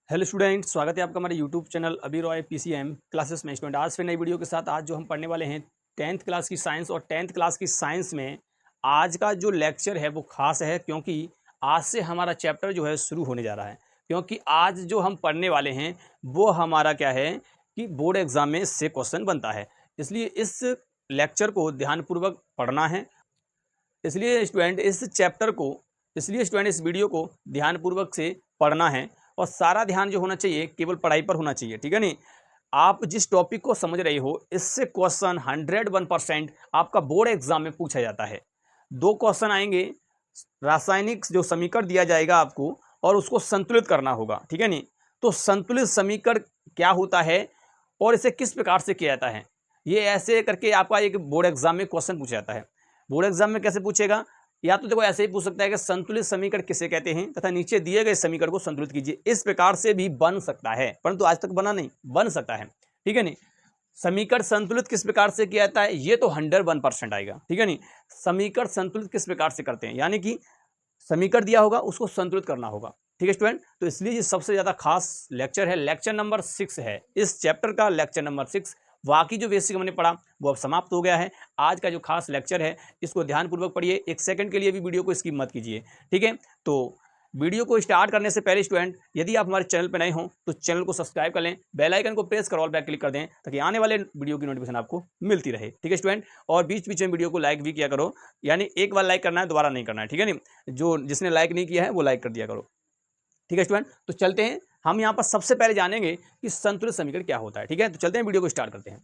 Hello student, स्वागत है आपका हमारे यूट्यूब चैनल अभी रॉय पीसीएम क्लासेस में। स्टूडेंट आज फिर नई वीडियो के साथ आज जो हम पढ़ने वाले हैं 10th क्लास की साइंस। और 10th क्लास की साइंस में आज का जो लेक्चर है वो खास है, क्योंकि आज से हमारा चैप्टर जो है शुरू होने जा रहा है। क्योंकि आज जो हम पढ़ने वाले हैं वो हमारा क्या है कि बोर्ड एग्जाम में इससे क्वेश्चन बनता है, इसलिए इस लेक्चर को ध्यानपूर्वक पढ़ना है। इसलिए स्टूडेंट इस वीडियो को ध्यानपूर्वक से पढ़ना है और सारा ध्यान जो होना चाहिए केवल पढ़ाई पर होना चाहिए, ठीक है नहीं। आप जिस टॉपिक को समझ रहे हो इससे क्वेश्चन 101% आपका बोर्ड एग्जाम में पूछा जाता है। 2 क्वेश्चन आएंगे, रासायनिक जो समीकरण दिया जाएगा आपको और उसको संतुलित करना होगा, ठीक है नहीं। तो संतुलित समीकरण क्या होता है और इसे किस प्रकार से किया जाता है, ये ऐसे करके आपका एक बोर्ड एग्जाम में क्वेश्चन पूछा जाता है। बोर्ड एग्जाम में कैसे पूछेगा, या तो देखो ऐसे ही पूछ सकता है कि संतुलित समीकरण किसे कहते हैं तथा नीचे दिए गए समीकरण को संतुलित कीजिए। इस प्रकार से भी बन सकता है, परंतु आज तक बना नहीं, बन सकता है, ठीक है नहीं। समीकरण संतुलित किस प्रकार से किया जाता है ये तो 101% आएगा, ठीक है नहीं। समीकरण संतुलित किस प्रकार से करते हैं, यानी कि समीकरण दिया होगा उसको संतुलित करना होगा, ठीक है स्टूडेंट। तो इसलिए ये सबसे ज्यादा खास लेक्चर है, लेक्चर नंबर 6 है इस चैप्टर का, लेक्चर नंबर 6। बाकी जो बेसिक हमने पढ़ा वो अब समाप्त हो गया है। आज का जो खास लेक्चर है इसको ध्यानपूर्वक पढ़िए, 1 सेकंड के लिए भी वीडियो को स्किप मत कीजिए, ठीक है। तो वीडियो को स्टार्ट करने से पहले स्टूडेंट यदि आप हमारे चैनल पर नए हो तो चैनल को सब्सक्राइब कर लें, बेल आइकन को प्रेस कर ऑल बैक क्लिक कर दें ताकि आने वाले वीडियो की नोटिफिकेशन आपको मिलती रहे, ठीक है स्टूडेंट। और बीच बीच में वीडियो को लाइक भी किया करो, यानी एक बार लाइक करना है, दोबारा नहीं करना है, ठीक है नहीं। जो जिसने लाइक नहीं किया है वो लाइक कर दिया करो, ठीक है स्टूडेंट। तो चलते हैं, हम यहाँ पर सबसे पहले जानेंगे कि संतुलित समीकरण क्या होता है, ठीक है। तो चलते हैं, वीडियो को स्टार्ट करते हैं।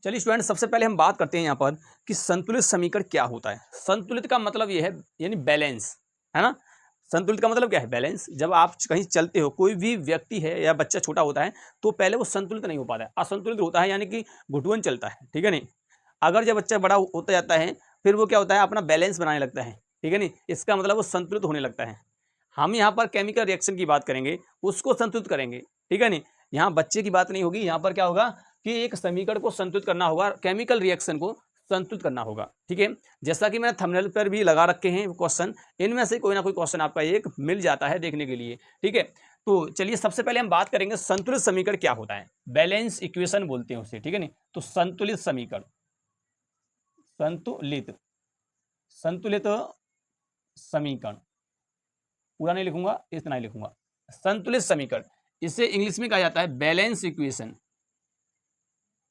चलिए स्टूडेंट, सबसे पहले हम बात करते हैं यहाँ पर कि संतुलित समीकरण क्या होता है। संतुलित का मतलब ये है यानी बैलेंस, है ना। संतुलित का मतलब क्या है, बैलेंस। जब आप कहीं चलते हो, कोई भी व्यक्ति है या बच्चा छोटा होता है तो पहले वो संतुलित नहीं हो पाता है, असंतुलित होता है, यानी कि घुटुअन चलता है, ठीक है नहीं। अगर जब बच्चा बड़ा होता जाता है फिर वो क्या होता है, अपना बैलेंस बनाने लगता है, ठीक है नहीं। इसका मतलब वो संतुलित होने लगता है। हम यहाँ पर केमिकल रिएक्शन की बात करेंगे, उसको संतुलित करेंगे, ठीक है नहीं। यहाँ बच्चे की बात नहीं होगी, यहाँ पर क्या होगा कि एक समीकरण को संतुलित करना होगा, केमिकल रिएक्शन को संतुलित करना होगा, ठीक है। जैसा कि मैंने थंबनेल पर भी लगा रखे हैं क्वेश्चन, इनमें से कोई ना कोई क्वेश्चन आपका एक मिल जाता है देखने के लिए, ठीक है। तो चलिए सबसे पहले हम बात करेंगे संतुलित समीकरण क्या होता है। बैलेंस इक्वेशन बोलते हैं उसे, ठीक है नहीं। तो संतुलित समीकरण, संतुलित संतुलित समीकरण, पूरा नहीं लिखूंगा, इतना ही लिखूंगा। संतुलित समीकरण, इसे इंग्लिश में कहा जाता है बैलेंस इक्वेशन,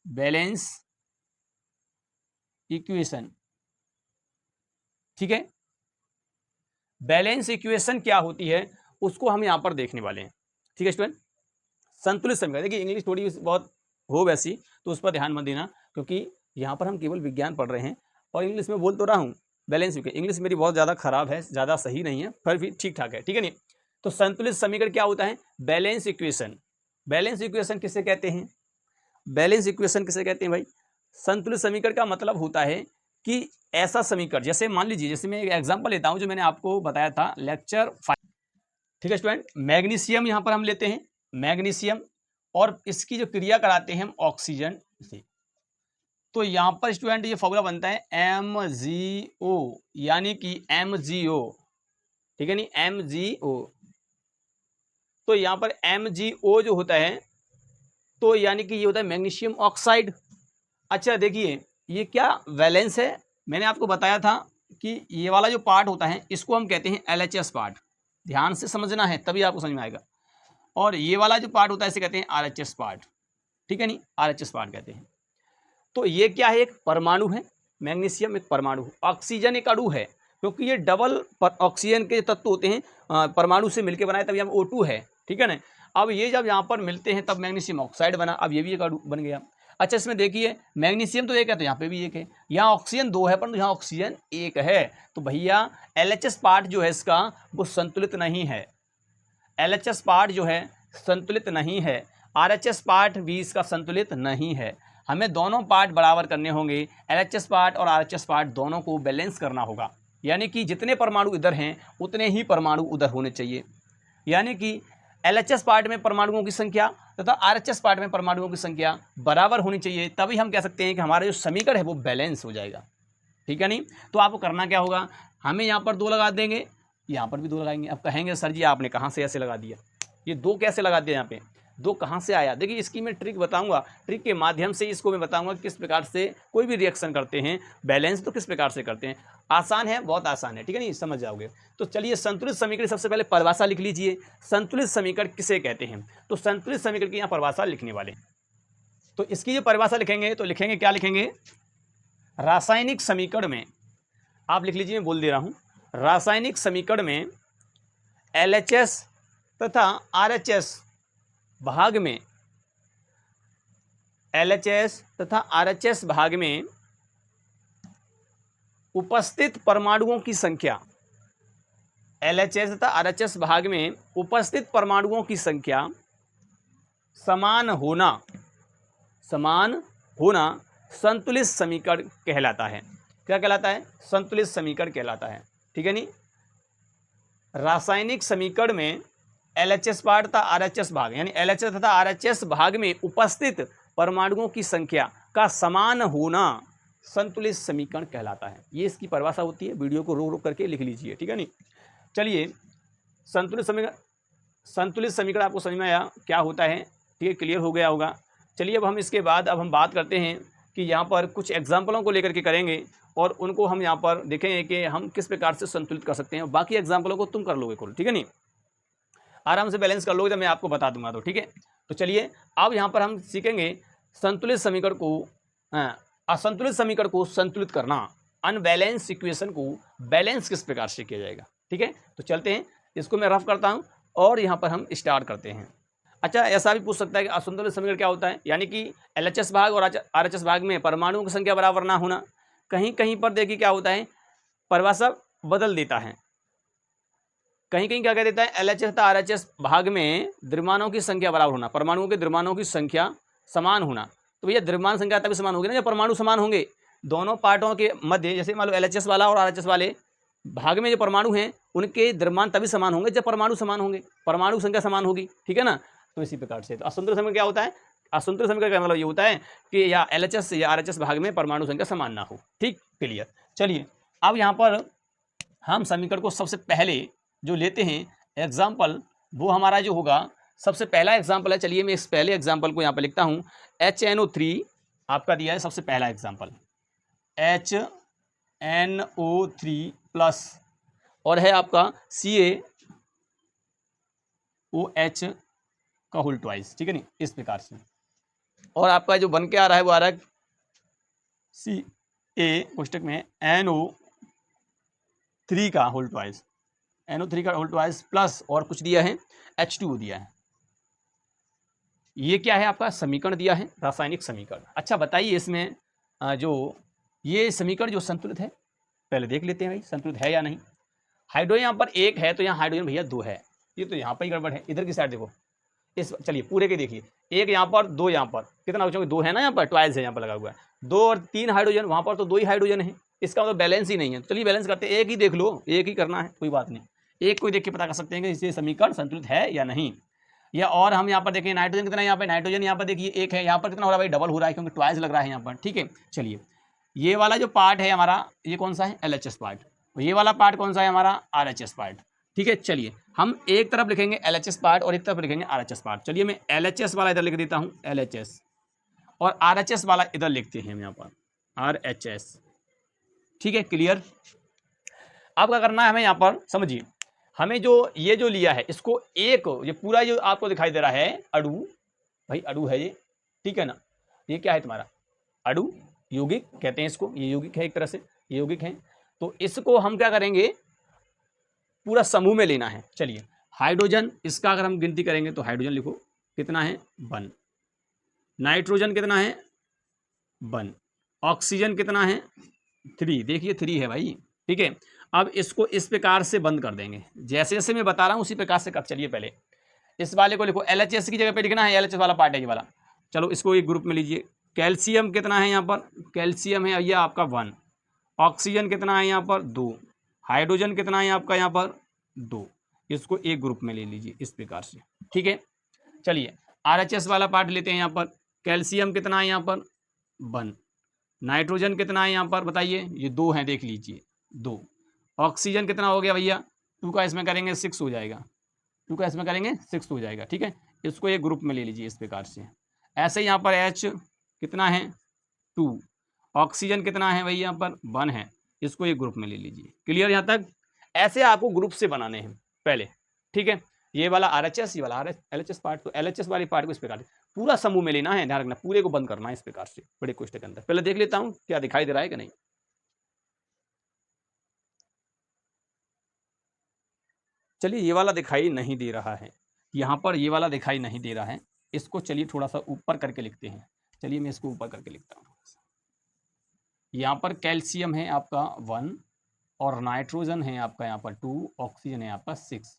बैलेंस इक्वेशन, ठीक है। बैलेंस इक्वेशन क्या होती है उसको हम यहां पर देखने वाले हैं, ठीक है स्टूडेंट। संतुलित समीकरण, देखिए इंग्लिश थोड़ी बहुत हो वैसी तो उस पर ध्यान मत देना, क्योंकि यहां पर हम केवल विज्ञान पढ़ रहे हैं और इंग्लिश में बोल तो रहा हूं बैलेंस इक्वेशन। इंग्लिश मेरी बहुत ज़्यादा खराब है, ज़्यादा सही नहीं है, फिर भी ठीक ठाक है, ठीक है नहीं। तो संतुलित समीकरण क्या होता है, बैलेंस इक्वेशन। बैलेंस इक्वेशन किसे कहते हैं, बैलेंस इक्वेशन किसे कहते हैं भाई। संतुलित समीकरण का मतलब होता है कि ऐसा समीकरण, जैसे मान लीजिए, जैसे मैं एक एग्जांपल लेता हूं जो मैंने आपको बताया था लेक्चर 5, ठीक है स्टूडेंट। मैग्नीशियम यहां पर हम लेते हैं, मैग्नीशियम, और इसकी जो क्रिया कराते हैं हम ऑक्सीजन से। तो यहां पर स्टूडेंट ये फॉर्मूला बनता है MgO, यानी कि MgO, ठीक है नहीं, MgO। तो यहां पर MgO जो होता है तो यानी कि ये होता है मैग्नीशियम ऑक्साइड। अच्छा देखिए, ये क्या वैलेंस है, मैंने आपको बताया था कि ये वाला जो पार्ट होता है इसको हम कहते हैं LHS पार्ट। ध्यान से समझना है तभी आपको समझ में आएगा। और ये वाला जो पार्ट होता है इसे कहते हैं RHS पार्ट, ठीक है नहीं, RHS पार्ट कहते हैं। तो ये क्या है, एक परमाणु है, मैग्नीशियम एक परमाणु, ऑक्सीजन एक अणु है, क्योंकि ये डबल ऑक्सीजन के तत्व होते हैं, परमाणु से मिलकर बनाए तभी हम O2 है, ठीक है ना। अब ये जब यहाँ पर मिलते हैं तब मैग्नीशियम ऑक्साइड बना, अब ये भी एक अणु बन गया। अच्छा इसमें देखिए, मैग्नीशियम तो एक है तो यहाँ पे भी एक है, यहाँ ऑक्सीजन 2 है परंतु यहाँ ऑक्सीजन 1 है। तो भैया LHS पार्ट जो है इसका वो संतुलित नहीं है, LHS पार्ट जो है संतुलित नहीं है, RHS पार्ट भी इसका संतुलित नहीं है। हमें दोनों पार्ट बराबर करने होंगे, LHS पार्ट और RHS पार्ट दोनों को बैलेंस करना होगा, यानी कि जितने परमाणु इधर हैं उतने ही परमाणु उधर होने चाहिए। यानी कि LHS पार्ट में परमाणुओं की संख्या तथा RHS पार्ट में परमाणुओं की संख्या बराबर होनी चाहिए, तभी हम कह सकते हैं कि हमारा जो समीकरण है वो बैलेंस हो जाएगा, ठीक है नहीं। तो आपको करना क्या होगा, हमें यहाँ पर 2 लगा देंगे, यहाँ पर भी 2 लगाएंगे। अब कहेंगे सर जी आपने कहाँ से ऐसे लगा दिया, ये 2 कैसे लगा दिया यहाँ पे, 2 कहाँ से आया? देखिए इसकी मैं ट्रिक बताऊंगा, ट्रिक के माध्यम से इसको मैं बताऊंगा किस प्रकार से कोई भी रिएक्शन करते हैं, बैलेंस तो किस प्रकार से करते हैं। आसान है, बहुत आसान है, ठीक है, नहीं समझ जाओगे। तो चलिए संतुलित समीकरण सबसे पहले परिभाषा लिख लीजिए। संतुलित समीकरण किसे कहते हैं? तो संतुलित समीकरण की यहाँ परिभाषा लिखने वाले, तो इसकी जो परिभाषा लिखेंगे तो लिखेंगे, क्या लिखेंगे? रासायनिक समीकरण में, आप लिख लीजिए, मैं बोल दे रहा हूँ, रासायनिक समीकरण में LHS तथा RHS भाग में, LHS तथा RHS भाग में उपस्थित परमाणुओं की संख्या, LHS तथा RHS भाग में उपस्थित परमाणुओं की संख्या समान होना संतुलित समीकरण कहलाता है। क्या कहलाता है? संतुलित समीकरण कहलाता है, ठीक है नहीं। रासायनिक समीकरण में LHS पार्ट तथा RHS भाग, यानी LHS तथा RHS भाग में उपस्थित परमाणुओं की संख्या का समान होना संतुलित समीकरण कहलाता है। ये इसकी परिभाषा होती है, वीडियो को रोक रोक करके लिख लीजिए, ठीक है नहीं। चलिए संतुलित समीकरण आपको समझ में आया क्या होता है, ठीक है, क्लियर हो गया होगा। चलिए अब हम इसके बाद हम बात करते हैं कि यहाँ पर कुछ एग्जाम्पलों को लेकर के करेंगे और उनको हम यहाँ पर देखेंगे कि हम किस प्रकार से संतुलित कर सकते हैं। बाकी एग्जाम्पलों को तुम कर लोगे कुल, ठीक है नहीं, आराम से बैलेंस कर लोगे, जब मैं आपको बता दूंगा तो, ठीक है। तो चलिए अब यहाँ पर हम सीखेंगे संतुलित समीकरण को, असंतुलित समीकरण को संतुलित करना, अनबैलेंस इक्वेशन को बैलेंस किस प्रकार से किया जाएगा, ठीक है। तो चलते हैं, इसको मैं रफ करता हूँ और यहाँ पर हम स्टार्ट करते हैं। अच्छा, ऐसा भी पूछ सकता है कि असंतुलित समीकरण क्या होता है, यानी कि LHS भाग और RHS भाग में परमाणुओं की संख्या बराबर ना होना। कहीं कहीं पर देखिए क्या होता है, परिभाषा बदल देता है, कहीं कहीं क्या कह देता है, LHS तथा RHS भाग में द्रव्यमानों की संख्या बराबर होना, परमाणुओं के द्रव्यमानों की संख्या समान होना। तो भैया द्रव्यमान संख्या तभी समान होगी ना जब परमाणु समान होंगे। दोनों पार्टों के मध्य, जैसे मान लो LHS वाला और RHS वाले भाग में जो परमाणु हैं उनके द्रव्यमान तभी समान होंगे जब परमाणु समान होंगे, परमाणु संख्या समान होगी, ठीक है ना। तो इसी प्रकार से तो असंतुलित समीकरण क्या होता है, असंतुलित समीकरण का मतलब ये होता है कि या LHS या RHS भाग में परमाणु संख्या समान ना हो, ठीक, क्लियर। चलिए अब यहाँ पर हम समीकरण को सबसे पहले जो लेते हैं एग्जाम्पल, वो हमारा जो होगा सबसे पहला एग्जाम्पल है। चलिए मैं इस पहले एग्जाम्पल को यहाँ पर लिखता हूँ, HNO3 आपका दिया है सबसे पहला एग्जाम्पल, HNO3 प्लस और है आपका CaOH का होल ट्वाइस, ठीक है नहीं, इस प्रकार से। और आपका जो बन के आ रहा है वो आ रहा है Ca पुस्तक में NO3 का होल ट्वाइस, NO3 का होल ट्वाइस प्लस और कुछ दिया है H2O दिया है। ये क्या है आपका समीकरण दिया है, रासायनिक समीकरण। अच्छा बताइए इसमें जो ये समीकरण जो संतुलित है, पहले देख लेते हैं भाई संतुलित है या नहीं। हाइड्रोजन यहाँ पर 1 है तो यहाँ हाइड्रोजन भैया 2 है, ये तो यहाँ पर ही गड़बड़ है, इधर की साइड देखो, इस चलिए पूरे के देखिए, 1 यहाँ पर 2 यहाँ पर, कितना हो, 2 है ना, यहाँ पर ट्वाइस है यहाँ पर लगा हुआ है, 2 और 3 हाइड्रोजन, वहाँ पर तो 2 ही हाइड्रोजन है, इसका मतलब बैलेंस ही नहीं है। तो चलिए बैलेंस करते हैं, एक ही देख लो, एक ही करना है, कोई बात नहीं, एक को देख के पता कर सकते हैं कि इससे समीकरण संतुलित है या नहीं। या और हम यहाँ पर देखिए नाइट्रोजन कितना है, यहाँ पर नाइट्रोजन यहाँ पर देखिए 1 है, यहाँ पर कितना हो रहा है भाई, डबल हो रहा है क्योंकि ट्वाइस लग रहा है यहाँ पर, ठीक है। चलिए ये वाला जो पार्ट है हमारा, ये कौन सा है, LHS पार्ट, ये वाला पार्ट कौन सा है हमारा, RHS पार्ट, ठीक है। चलिए हम एक तरफ लिखेंगे LHS पार्ट और एक तरफ लिखेंगे RHS पार्ट। चलिए मैं LHS वाला इधर लिख देता हूँ LHS, और RHS वाला इधर लिखते हैं हम यहाँ पर RHS, ठीक है, क्लियर। अब क्या करना है हमें यहाँ पर, समझिए, हमें जो ये जो लिया है इसको एक, ये पूरा जो आपको दिखाई दे रहा है अणु, भाई अणु है ये, ठीक है ना, ये क्या है तुम्हारा अणु, यौगिक कहते हैं इसको, ये यौगिक है एक तरह से, ये यौगिक है। तो इसको हम क्या करेंगे, पूरा समूह में लेना है। चलिए हाइड्रोजन, इसका अगर हम गिनती करेंगे तो हाइड्रोजन लिखो कितना है 1, नाइट्रोजन कितना है 1, ऑक्सीजन कितना है 3, देखिए 3 है भाई, ठीक है। अब इसको इस प्रकार से बंद कर देंगे, जैसे जैसे मैं बता रहा हूँ उसी प्रकार से कर। चलिए पहले इस वाले को लिखो, LHS की जगह पे लिखना है, LHS वाला पार्ट है ये वाला। चलो इसको एक ग्रुप में लीजिए, कैल्शियम कितना है यहाँ पर, कैल्शियम है ये आपका 1, ऑक्सीजन कितना है यहाँ पर 2, हाइड्रोजन कितना है आपका यहाँ पर 2, इसको एक ग्रुप में ले लीजिए इस प्रकार से, ठीक है। चलिए RHS वाला पार्ट लेते हैं, यहाँ पर कैल्शियम कितना है यहाँ पर 1, नाइट्रोजन कितना है यहाँ पर बताइए, ये 2 है, देख लीजिए 2, ऑक्सीजन कितना हो गया भैया 2 का इसमें करेंगे 6 हो जाएगा, 2 का इसमें करेंगे 6 हो जाएगा, ठीक है। इसको एक ग्रुप में ले लीजिए इस प्रकार से। ऐसे यहाँ पर H कितना है 2, ऑक्सीजन कितना है भाई यहाँ पर 1 है, इसको एक ग्रुप में ले लीजिए। क्लियर यहाँ तक? ऐसे आपको ग्रुप से बनाने हैं पहले, ठीक है। ये वाला RHS, ये वाला LHS पार्ट, तो LHS वाली पार्ट को इस प्रकार पूरा समूह में लेना है, ध्यान रखना, पूरे को बंद करना है इस प्रकार से बड़े कोष्ठक के अंदर। पहले देख लेता हूं क्या दिखाई दे रहा है कि नहीं। चलिए ये वाला दिखाई नहीं दे रहा है, यहाँ पर ये वाला दिखाई नहीं दे रहा है, इसको चलिए थोड़ा सा ऊपर करके लिखते हैं। चलिए मैं इसको ऊपर करके लिखता हूँ। यहाँ पर कैल्शियम है आपका 1 और नाइट्रोजन है आपका यहाँ पर 2, ऑक्सीजन है आपका 6,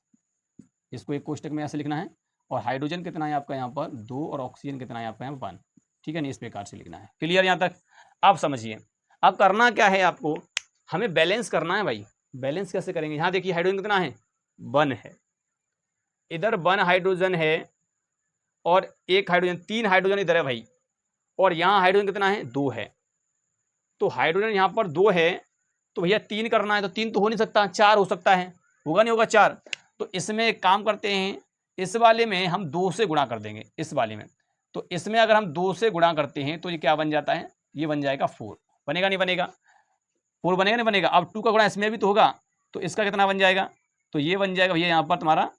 इसको एक कोष्टक में ऐसे लिखना है। और हाइड्रोजन कितना है आपका यहाँ पर 2 और ऑक्सीजन कितना है आपका यहाँ 1, ठीक है नहीं, इस प्रकार से लिखना है। क्लियर यहाँ तक? अब समझिए अब करना क्या है आपको, हमें बैलेंस करना है भाई। बैलेंस कैसे करेंगे? यहाँ देखिए हाइड्रोजन कितना है 1 है, इधर 1 हाइड्रोजन है और एक हाइड्रोजन, 3 हाइड्रोजन इधर है भाई, और यहाँ हाइड्रोजन कितना है 2 है। तो हाइड्रोजन यहाँ पर 2 है तो भैया 3 करना है, तो 3 तो हो नहीं सकता, 4 हो सकता है, होगा नहीं होगा 4। तो इसमें एक काम करते हैं, इस वाले में हम 2 से गुणा कर देंगे इस वाले में। तो इसमें अगर हम 2 से गुणा करते हैं तो ये क्या बन जाता है, ये बन जाएगा 4। बनेगा नहीं बनेगा? 4 बनेगा नहीं बनेगा? अब 2 का गुणा इसमें भी तो होगा, तो इसका कितना बन जाएगा, तो ये बन जाएगा भैया यहाँ पर तुम्हारा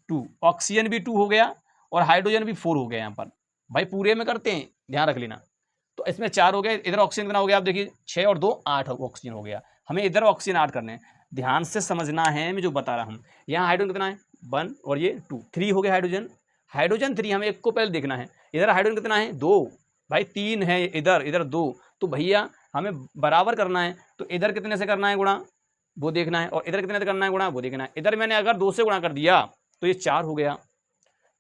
2। ऑक्सीजन भी 2 हो गया और हाइड्रोजन भी 4 हो गया यहाँ पर। भाई पूरे में करते हैं, ध्यान रख लेना। तो इसमें 4 हो गए, इधर ऑक्सीजन कितना हो गया आप देखिए 6 और 2 8 ऑक्सीजन हो गया। हमें इधर ऑक्सीजन 8 करने हैं, ध्यान से समझना है मैं जो बता रहा हूँ। यहाँ हाइड्रोजन कितना है 1 और ये 2, 3 हो गया हाइड्रोजन। हाइड्रोजन 3, हमें एक को पहले देखना है। इधर हाइड्रोजन कितना है 2, भाई 3 है इधर, इधर 2, तो भैया हमें बराबर करना है। तो इधर कितने से करना है गुणा, वो देखना है, और इधर कितने से करना है गुणा, वो देखना है। इधर मैंने अगर 2 से गुणा कर दिया तो ये 4 हो गया,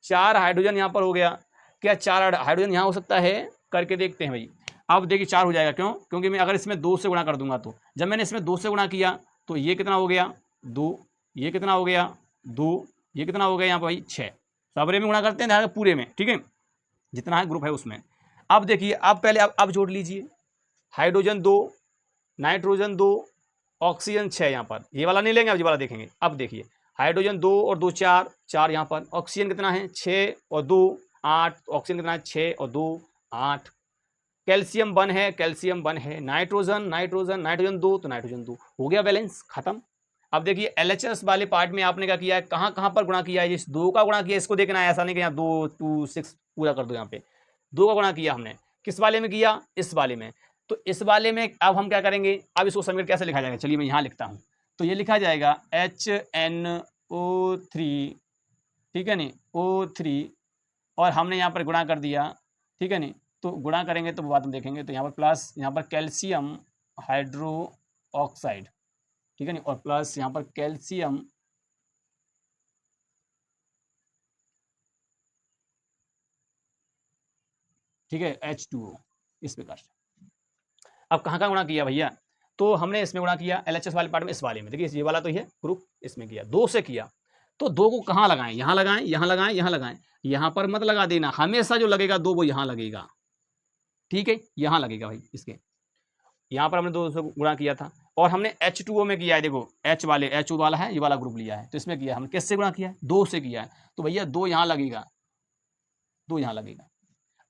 4 हाइड्रोजन यहाँ पर हो गया। क्या 4 हाइड्रोजन यहाँ हो सकता है? करके देखते हैं भाई। अब देखिए 4 हो जाएगा, क्यों? क्योंकि मैं अगर इसमें 2 से गुणा कर दूंगा, तो जब मैंने इसमें 2 से गुणा किया तो ये कितना हो गया 2, ये कितना हो गया 2, ये कितना हो गया यहाँ पर भाई 6। सबरे में गुणा करते हैं पूरे में, ठीक है, जितना है ग्रुप है उसमें। अब देखिए अब पहले अब जोड़ लीजिए, हाइड्रोजन 2, नाइट्रोजन 2, ऑक्सीजन 6 यहाँ पर। ये वाला नहीं लेंगे, अब ये वाला देखेंगे। अब देखिए हाइड्रोजन 2 और 2 4, 4 यहाँ पर। ऑक्सीजन कितना है 6 और 2 8, ऑक्सीजन कितना है 6 और 2 8। कैल्शियम 1 है, कैल्शियम 1 है। नाइट्रोजन नाइट्रोजन नाइट्रोजन 2, तो नाइट्रोजन 2 हो गया, बैलेंस खत्म। अब देखिए LHS वाले पार्ट में आपने क्या किया है, कहाँ कहाँ पर गुणा किया है, इस 2 का गुणा किया, इसको देखना है, ऐसा नहीं कि यहाँ 2 2 6 पूरा कर दो। यहाँ पे 2 का गुणा किया हमने, किस वाले में किया, इस वाले में। तो इस वाले में अब हम क्या करेंगे, अब इसको समीकरण कैसे लिखा जाएगा, चलिए मैं यहाँ लिखता हूँ। तो ये लिखा जाएगा HNO3, ठीक है नहीं, O3, और हमने यहाँ पर गुणा कर दिया, ठीक है नहीं। तो गुणा करेंगे तो बाद में देखेंगे, तो यहाँ पर प्लस, यहाँ पर कैल्शियम हाइड्रो ऑक्साइड, ठीक है नहीं, और प्लस यहाँ पर कैल्शियम, ठीक है, H2O, इस प्रकार से। अब कहाँ कहाँ गुणा किया भैया, तो हमने इसमें गुणा किया LHS वाले पार्ट में, इस वाले में। देखिए ये वाला तो ये ग्रुप इसमें किया, 2 से किया, तो 2 को कहाँ लगाएं, यहाँ लगाएं, यहाँ लगाएं, यहाँ लगाएं। यहाँ पर मत लगा देना, हमेशा जो लगेगा 2 वो यहाँ लगेगा, ठीक है, यहाँ लगेगा भाई इसके। यहाँ पर हमने 2 से गुणा किया था, और हमने H2O में किया है, देखो H वाले H वाला है, ये वाला ग्रुप लिया है, तो इसमें किया हमने किससे गुणा किया है, 2 से किया है, तो भैया 2 यहाँ लगेगा, 2 यहाँ लगेगा।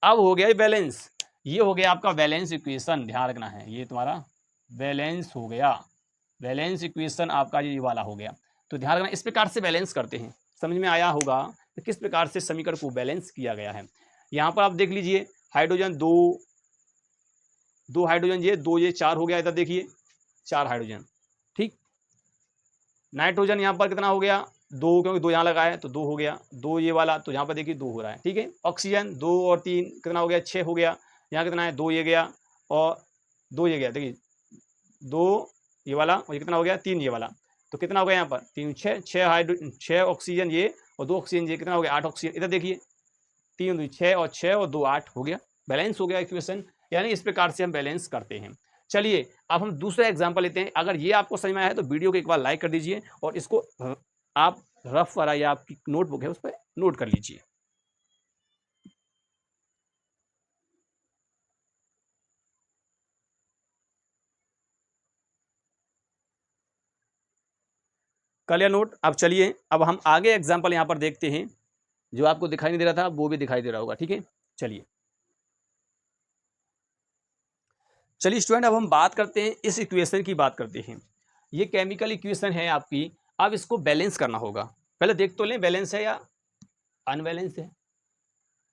अब हो गया बैलेंस, ये हो गया आपका बैलेंस इक्वेशन, ध्यान रखना है, ये तुम्हारा बैलेंस हो गया। बैलेंस इक्वेशन आपका ये वाला हो गया। तो ध्यान रखना, इस प्रकार से बैलेंस करते हैं। समझ में आया होगा कि किस प्रकार से समीकरण को बैलेंस किया गया है। यहाँ पर आप देख लीजिए, हाइड्रोजन 2 2 हाइड्रोजन, ये 2 ये 4 हो गया, इधर देखिए 4 हाइड्रोजन, ठीक। नाइट्रोजन यहाँ पर कितना हो गया 2, क्योंकि 2 यहाँ लगा है तो 2 हो गया, 2 ये वाला, तो यहाँ पर देखिए 2 हो रहा है, ठीक है। ऑक्सीजन 2 और 3 कितना हो गया 6 हो गया। यहाँ कितना है 2 ये गया और 2 ये गया, देखिए 2 ये वाला, और ये कितना हो गया 3 ये वाला, तो कितना हो गया यहाँ पर 3 6 6 ऑक्सीजन ये और 2 ऑक्सीजन ये, कितना हो गया 8 ऑक्सीजन। इधर देखिए 3 2 6 और 6 और 2 8 हो गया, बैलेंस हो गया इक्वेशन। यानी इस प्रकार से हम बैलेंस करते हैं। चलिए अब हम दूसरा एग्जांपल लेते हैं। अगर ये आपको समझ में आया है तो वीडियो को एक बार लाइक कर दीजिए, और इसको आप रफ वाला या आपकी नोटबुक है उस पर नोट कर लीजिए। कर लिया नोट। अब चलिए अब हम आगे एग्जाम्पल यहाँ पर देखते हैं, जो आपको दिखाई नहीं दे रहा था वो भी दिखाई दे रहा होगा, ठीक है। चलिए चलिए स्टूडेंट, अब हम बात करते हैं, इस इक्वेशन की बात करते हैं। ये केमिकल इक्वेशन है आपकी, अब इसको बैलेंस करना होगा। पहले देख तो लें बैलेंस है या अनबैलेंस है।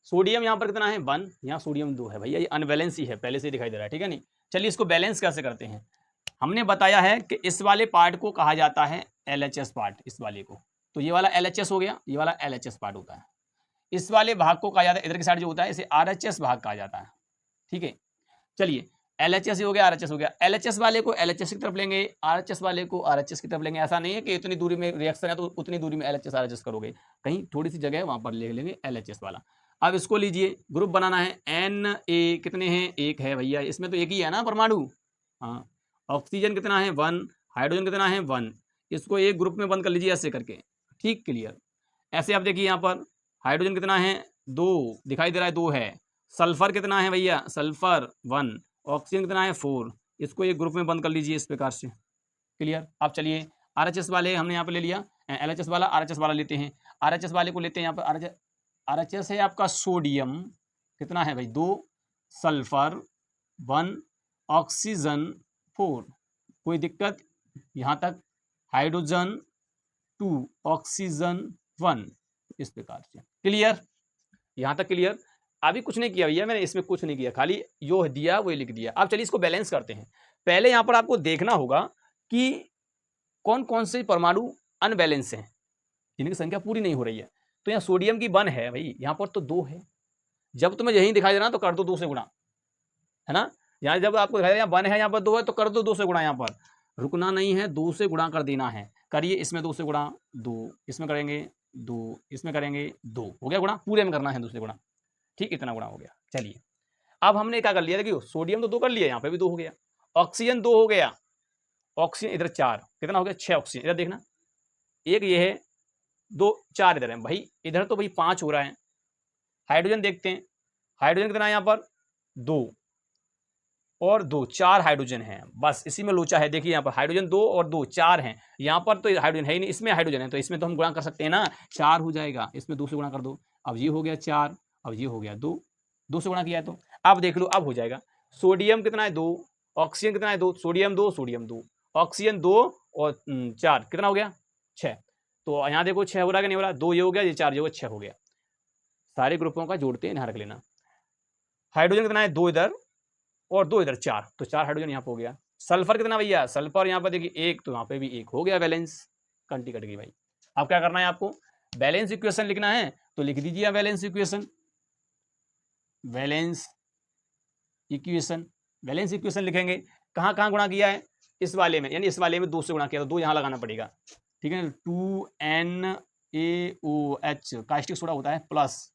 सोडियम यहाँ पर कितना है 1, यहाँ सोडियम 2 है भैया, ये अनबैलेंस ही है, पहले से दिखाई दे रहा है, ठीक है नहीं। चलिए इसको बैलेंस कैसे करते हैं। हमने बताया है कि इस वाले पार्ट को कहा जाता है LHS पार्ट, इस वाले को, तो ये वाला LHS हो गया, ये वाला LHS पार्ट होता है। इस वाले भाग को कहा जाता है, इधर की साइड जो होता है इसे RHS भाग कहा जाता है, ठीक है। चलिए LHS हो गया, RHS हो गया, LHS वाले को LHS की तरफ लेंगे, RHS वाले को RHS की तरफ लेंगे। ऐसा नहीं है कि इतनी दूरी में रिएक्शन है तो उतनी दूरी में LHS RHS करोगे, कहीं थोड़ी सी जगह है वहां पर ले लेंगे LHS वाला। अब इसको लीजिए, ग्रुप बनाना है Na, कितने हैं 1 है भैया, इसमें तो एक ही है ना परमाणु। हाँ, ऑक्सीजन कितना है 1, हाइड्रोजन कितना है 1, इसको एक ग्रुप में बंद कर लीजिए ऐसे करके, ठीक क्लियर। ऐसे आप देखिए यहाँ पर हाइड्रोजन कितना है 2, दिखाई दे रहा है 2 है। सल्फर कितना है भैया, सल्फर 1, ऑक्सीजन कितना है 4, इसको एक ग्रुप में बंद कर लीजिए इस प्रकार से, क्लियर। अब चलिए RHS वाले हमने यहाँ पर ले लिया, LHS वाला RHS वाला लेते हैं, RHS वाले को लेते हैं यहाँ पर। RHS है आपका सोडियम कितना है भाई 2, सल्फर 1, ऑक्सीजन 4, कोई दिक्कत यहाँ तक, हाइड्रोजन 2, ऑक्सीजन 1, इस प्रकार से, क्लियर। यहाँ तक क्लियर। अभी कुछ नहीं किया भैया मैंने, इसमें कुछ नहीं किया, खाली जो दिया वो लिख दिया। अब चलिए इसको बैलेंस करते हैं। पहले यहाँ पर आपको देखना होगा कि कौन कौन से परमाणु अनबैलेंस हैं, जिनकी संख्या पूरी नहीं हो रही है। तो यहाँ सोडियम की 1 है भाई, यहाँ पर तो 2 है। जब तुम्हें यही दिखाई दे रहा तो कर दो 2 से गुणा, है ना। यहाँ जब आपको दिखाई दे यहाँ 1 है, यहाँ पर 2 है, तो कर दो 2 से गुणा, यहाँ पर रुकना नहीं है, 2 से गुणा कर देना है। करिए, इसमें 2 से गुणा 2, इसमें करेंगे 2, इसमें करेंगे 2, हो गया गुणा, पूरे में करना है 2 से गुणा, ठीक, इतना गुणा हो गया। चलिए अब हमने क्या कर लिया, देखियो सोडियम तो 2 कर लिया, यहाँ पे भी 2 हो गया, ऑक्सीजन 2 हो गया, ऑक्सीजन इधर 4, कितना हो गया 6 ऑक्सीजन, इधर देखना, एक ये है 2, 4 इधर है भाई, इधर तो भाई 5 हो रहा है। हाइड्रोजन देखते हैं, हाइड्रोजन कितना है यहाँ पर 2 और 2, 4 हाइड्रोजन है, बस इसी में लोचा है। देखिए यहाँ पर हाइड्रोजन 2 और 2, 4 हैं, यहाँ पर तो हाइड्रोजन है ही नहीं, इसमें हाइड्रोजन है, तो इसमें तो हम गुणा कर सकते हैं ना, 4 हो जाएगा, इसमें 2 से गुणा कर दो, अब ये हो गया 4, अब ये हो गया 2, 2 से गुणा किया है तो अब देख लो, अब हो जाएगा। सोडियम कितना है 2, ऑक्सीजन कितना है 2, सोडियम 2, सोडियम 2, ऑक्सीजन 2 और 4, कितना हो गया 6। तो यहाँ देखो 6 हो रहा है कि नहीं हो रहा, 2 ये हो गया, ये 4 ये हो गया, 6 हो गया। सारे ग्रुपों का जोड़ते हैं, ध्यान रख लेना। हाइड्रोजन कितना है 2 इधर और 2 इधर, 4, तो 4 हाइड्रोजन यहाँ पे हो गया। सल्फर कितना भैया, सल्फर यहाँ पर देखिए 1, तो यहाँ पे भी 1 हो गया, बैलेंस, कंटी कट गई भाई। अब क्या करना है आपको, बैलेंस इक्वेशन लिखना है, तो लिख दीजिए balance equation, balance equation, balance equation लिखेंगे। कहाँ कहाँ गुणा किया है, इस वाले में, यानी इस वाले में 2 से गुणा किया, तो 2 यहाँ लगाना पड़ेगा, ठीक है। 2NaOH कास्टिक सोडा होता है प्लस,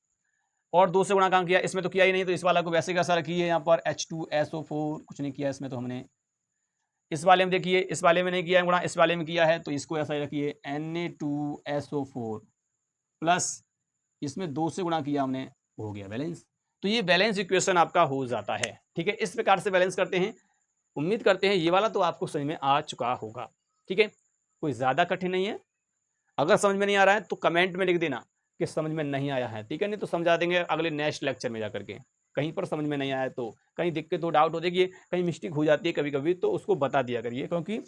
और 2 से गुणा कहाँ किया, इसमें तो किया ही नहीं, तो इस वाला को वैसे कैसा रखिए, यहाँ पर H2SO4, कुछ नहीं किया इसमें तो हमने। इस वाले में देखिए, इस वाले में नहीं किया है गुणा, इस वाले में किया है, तो इसको ऐसा ही रखिए Na2SO4 प्लस, इसमें 2 से गुणा किया हमने, हो गया बैलेंस। तो ये बैलेंस इक्वेशन आपका हो जाता है, ठीक है। इस प्रकार से बैलेंस करते हैं। उम्मीद करते हैं ये वाला तो आपको समझ में आ चुका होगा, ठीक है, कोई ज़्यादा कठिन नहीं है। अगर समझ में नहीं आ रहा है तो कमेंट में लिख देना कि समझ में नहीं आया है, ठीक है, नहीं तो समझा देंगे अगले नेक्स्ट लेक्चर में जाकर के। कहीं पर समझ में नहीं आया तो, कहीं दिक्कत हो, डाउट हो, देखिए कहीं मिस्टेक हो जाती है कभी कभी, तो उसको बता दिया करिए, क्योंकि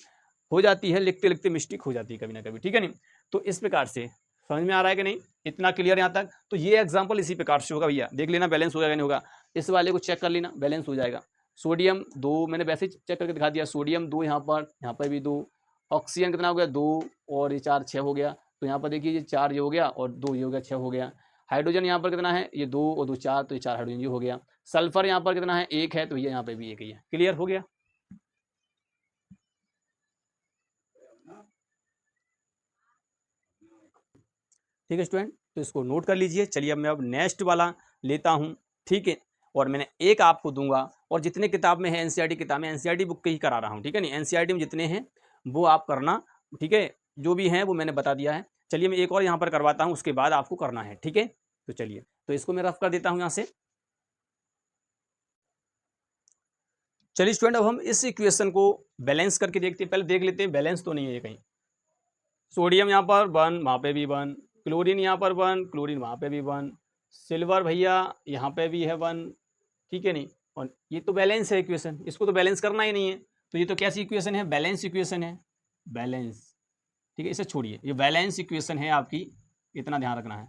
हो जाती है, लिखते लिखते मिस्टेक हो जाती है कभी ना कभी, ठीक है नहीं। तो इस प्रकार से समझ में आ रहा है कि नहीं, इतना क्लियर यहाँ तक। तो ये एग्जाम्पल इसी प्रकार से होगा भैया, देख लेना बैलेंस हो जाएगा नहीं होगा, इस वाले को चेक कर लेना, बैलेंस हो जाएगा। सोडियम 2 मैंने वैसे ही चेक करके दिखा दिया, सोडियम 2 यहाँ पर भी 2, ऑक्सीजन कितना हो गया 2 और ये 4, 6 हो गया, तो यहाँ पर देखिए ये 4 ये हो गया और 2 ये हो गया, 6 हो गया। हाइड्रोजन यहाँ पर कितना है, ये 2 और 2 4, तो ये 4 हाइड्रोजन ये हो गया। सल्फर यहाँ पर कितना है 1 है, तो ये यहाँ पे भी 1 ही है, क्लियर हो गया। ठीक है स्टूडेंट, तो इसको नोट कर लीजिए। चलिए अब मैं नेक्स्ट वाला लेता हूँ, ठीक है, और मैंने एक आपको दूंगा, और जितने किताब में है एनसीईआरटी किताब में, एनसीईआरटी बुक के ही करा रहा हूँ, ठीक है नहीं, एनसीईआरटी में जितने हैं वो आप करना, ठीक है, जो भी हैं वो मैंने बता दिया है। चलिए मैं एक और यहाँ पर करवाता हूँ, उसके बाद आपको करना है, ठीक है। तो चलिए, तो इसको मैं रफ कर देता हूँ यहाँ से। चलिए स्टूडेंट, अब हम इस इक्वेशन को बैलेंस करके देखते हैं। पहले देख लेते हैं बैलेंस तो नहीं है ये कहीं, सोडियम यहाँ पर 1, वहाँ पे भी 1, क्लोरीन यहाँ पर 1, क्लोरीन वहाँ पे भी 1, सिल्वर भैया यहाँ पे भी है 1, ठीक है नहीं। और ये तो बैलेंस है इक्वेशन, इसको तो बैलेंस करना ही नहीं है, तो ये तो कैसी इक्वेशन है, बैलेंस इक्वेशन है, बैलेंस, ठीक है। इसे छोड़िए, ये बैलेंस इक्वेशन है आपकी, इतना ध्यान रखना है,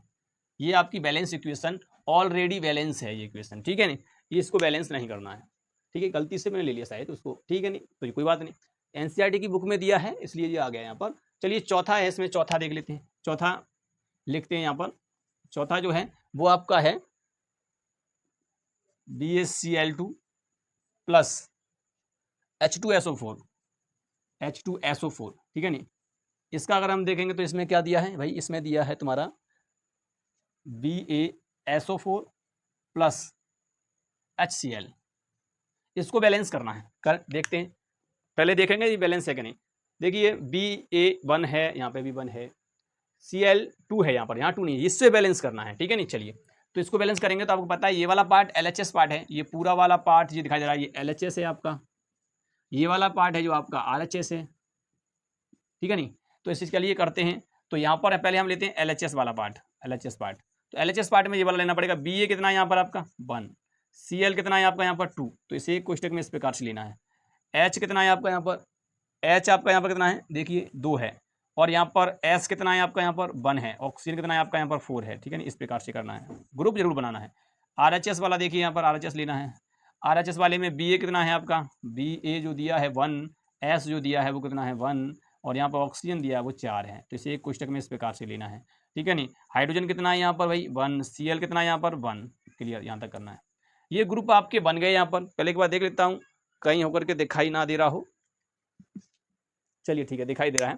ये आपकी बैलेंस इक्वेशन ऑलरेडी बैलेंस है ये इक्वेशन, ठीक है नहीं, ये इसको बैलेंस नहीं करना है, ठीक है। गलती से मैंने ले लिया शायद उसको, ठीक है नहीं, तो ये कोई बात नहीं, एनसीईआरटी की बुक में दिया है इसलिए ये आ गया यहाँ पर। चलिए चौथा है, इसमें चौथा देख लेते हैं, चौथा लिखते हैं यहाँ पर। चौथा जो है वो आपका है BaCl2 प्लस H2SO4, H2SO4, ठीक है नहीं। इसका अगर हम देखेंगे तो इसमें क्या दिया है भाई, इसमें दिया है तुम्हारा BaSO4 प्लस HCl, इसको बैलेंस करना है, कर देखते हैं, पहले देखेंगे ये बैलेंस है कि नहीं। देखिए Ba1 है, यहाँ पे भी 1 है, Cl2 है यहाँ पर, यहाँ 2 नहीं है, इससे बैलेंस करना है, ठीक है नहीं। चलिए तो इसको बैलेंस करेंगे तो आपको पता है ये वाला पार्ट LHS पार्ट है, ये पूरा वाला पार्ट ये दिखाई दे रहा है, ये LHS है आपका, ये वाला पार्ट है जो आपका RHS है, ठीक है नहीं। तो इस चीज़ के लिए करते हैं, तो यहाँ पर पहले हम लेते हैं LHS वाला पार्ट, LHS पार्ट, तो LHS पार्ट में ये वाला लेना पड़ेगा। Ba कितना है यहाँ पर आपका 1, Cl कितना है आपका यहाँ पर 2, तो इसे एक कोष्टक में इस प्रकार से लेना है। H कितना है आपका यहाँ पर, H आपका यहाँ पर कितना है, देखिए 2 है, और यहाँ पर S कितना है आपका यहाँ पर 1 है, ऑक्सीजन कितना है आपका यहाँ पर 4 है, ठीक है ना। इस प्रकार से करना है, ग्रुप जरूर बनाना है। RHS वाला देखिए यहाँ पर RHS लेना है, RHS वाले में Ba कितना है आपका, Ba जो दिया है 1, S जो दिया है वो कितना है 1, और यहाँ पर ऑक्सीजन दिया है वो 4 है, तो इसे एक कोष्टक में इस प्रकार से लेना है, ठीक है नहीं। हाइड्रोजन कितना है यहाँ पर भाई 1, Cl कितना है यहाँ पर 1, क्लियर, यहाँ तक करना है। ये ग्रुप आपके बन गए यहाँ पर, पहले एक बार देख लेता हूँ कहीं होकर के दिखाई ना दे रहा हो, चलिए ठीक है दिखाई दे रहा है।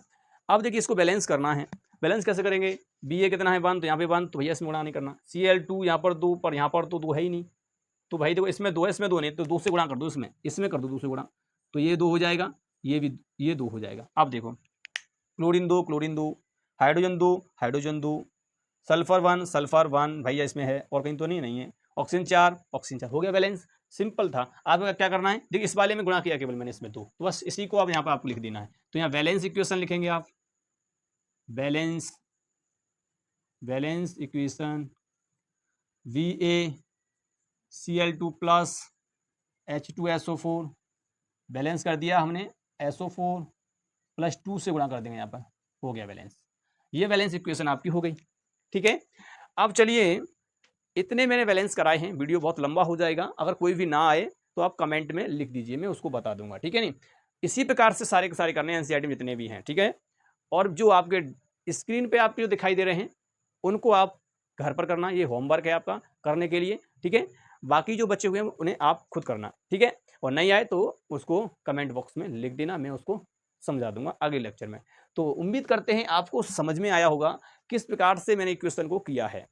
अब देखिए इसको बैलेंस करना है, बैलेंस कैसे करेंगे, Ba कितना है 1, तो यहाँ पे 1, तो भैया इसमें गुणा नहीं करना, Cl2 यहाँ पर 2, पर यहाँ पर तो 2 है ही नहीं, तो भाई देखो इसमें 2 है, इसमें 2 नहीं, तो 2 से गुणा कर दो, इसमें कर दो 2 से गुणा, तो ये 2 हो जाएगा, ये भी ये 2 हो जाएगा। अब देखो chlorine 2, chlorine 2, hydrogen 2, hydrogen 2, sulphur 1, sulphur 1 भैया इसमें है, और कहीं तो नहीं है, ऑक्सीजन 4, ऑक्सीजन 4, हो गया बैलेंस, सिंपल था। आपको क्या करना है, देखिए इस वाले में गुणा किया केवल मैंने इसमें 2, तो बस इसी को आप यहाँ पर आपको लिख देना है। तो यहाँ बैलेंस इक्वेशन लिखेंगे आप, balance equation BaCl2 plus H2SO4, balance कर दिया हमने, SO4 प्लस 2 से गुणा कर देंगे, यहाँ पर हो गया बैलेंस, ये बैलेंस इक्वेशन आपकी हो गई, ठीक है। अब चलिए इतने मैंने बैलेंस कराए हैं, वीडियो बहुत लंबा हो जाएगा, अगर कोई भी ना आए तो आप कमेंट में लिख दीजिए, मैं उसको बता दूंगा, ठीक है नहीं। इसी प्रकार से सारे के सारे करने हैं एनसीईआरटी में जितने भी हैं, ठीक है। और जो आपके स्क्रीन पे आपके जो दिखाई दे रहे हैं उनको आप घर पर करना, ये होमवर्क है आपका करने के लिए, ठीक है। बाकी जो बच्चे हुए हैं उन्हें आप खुद करना, ठीक है। और नहीं आए तो उसको कमेंट बॉक्स में लिख देना, मैं उसको समझा दूंगा अगले लेक्चर में। तो उम्मीद करते हैं आपको समझ में आया होगा किस प्रकार से मैंने क्वेश्चन को किया है,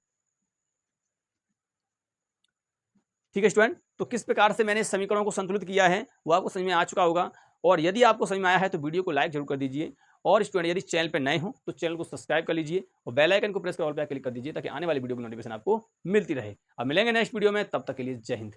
ठीक है स्टूडेंट। तो किस प्रकार से मैंने समीकरणों को संतुलित किया है वो आपको समझ में आ चुका होगा, और यदि आपको समझ में आया है तो वीडियो को लाइक जरूर कर दीजिए, और स्टूडेंट यदि चैनल पर नए हो तो चैनल को सब्सक्राइब कर लीजिए और बेल आइकन को प्रेस कर ऑल पे क्लिक कर दीजिए ताकि आने वाली वीडियो की नोटिफिकेशन आपको मिलती रहे। अब मिलेंगे नेक्स्ट वीडियो में, तब तक के लिए जय हिंद।